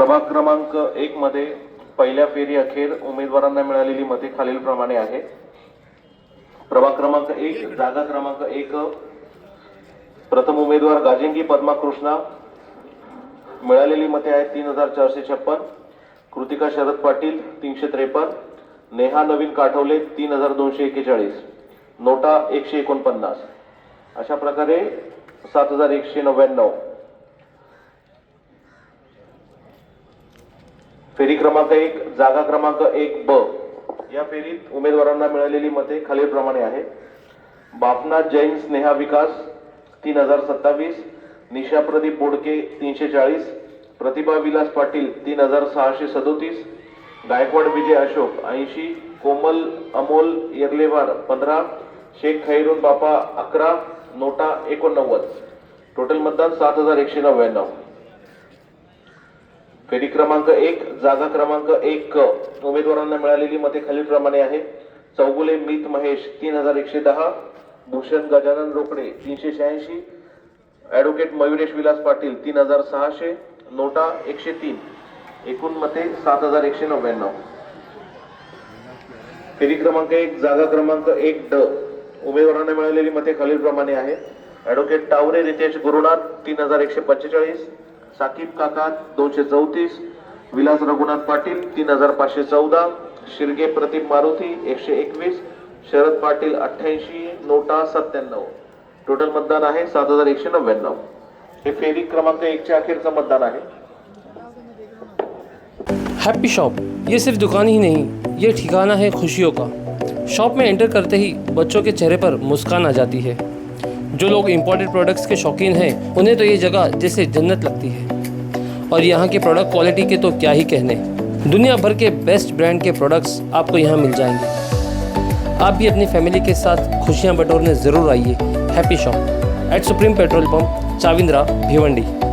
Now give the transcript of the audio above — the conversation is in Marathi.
प्रभाग क्रमांक 1 मध्ये पहिल्या फेरी अखेर उमेदवारांना मिळालेली मते खालीलप्रमाणे आहे. प्रभाग क्रमांक 1 जागा क्रमांक 1 प्रथम उमेदवार गाजिंगी पद्मा कृष्णा, मिळालेली मते आहेत 3456. कृतिका शरद पाटील 353. नेहा नवीन काठवले 3241. नोटा 149. अशा प्रकारे 7199. फेरी क्रमांक 1 जागा क्रमांक 1 ब या फेरीत उमेदवारांना मिळालेली मते खालीलप्रमाणे आहे. बापनाथ जैन स्नेहा विकास 3027. निशा प्रदीप बोडके 340. प्रतिभा विलास पाटील 3637. गायकवाड विजय अशोक 80. कोमल अमोल येर्लेवार 15. शेख खैरून बापा 11. नोटा 89. टोटल मतदान 7199. फेरी क्रमांक 1 जागा क्रमांक 1 क उमेदवारांना मिळालेली मते खालीलप्रमाणे आहे. चौगुले मीत महेश 3110. भूषण गजानन रोकडे 386. ॲडव्होकेट मयुरेश विलास पाटील 3600. नोटा 103. एकूण मते 7199. फेरी क्रमांक 1 जागा क्रमांक 1 ड उमेदवारांना मिळालेली मते खालीलप्रमाणे आहे. ॲडव्होकेट टावरे रितेश गुरुनाथ 3145. साकीब काका 234. विलास रघुनाथ पाटील 3514. शिर्गे प्रतीप मारुती 121. शरद पाटील 88. नोटा 97. टोटल मतदान आहे 7199. हे फेरी क्रमांक 1 च्या अखेरचं मतदान आहे. हैप्पी शॉप ये सिर्फ दुकान ही नहीं, ये ठिकाना है खुशियों का। शॉप में एंटर करते ही बच्चों के चेहरे पर मुस्कान आ जाती है। जो लोग इम्पोर्टेड प्रोडक्ट्स के शौकीन हैं उन्हें तो ये जगह जैसे जन्नत लगती है। और यहाँ के प्रोडक्ट क्वालिटी के तो क्या ही कहने, दुनिया भर के बेस्ट ब्रांड के प्रोडक्ट्स आपको यहाँ मिल जाएंगे। आप भी अपनी फैमिली के साथ खुशियाँ बटोरने ज़रूर आइए happy shop at supreme petrol pump, Chavindra, Bhiwandi.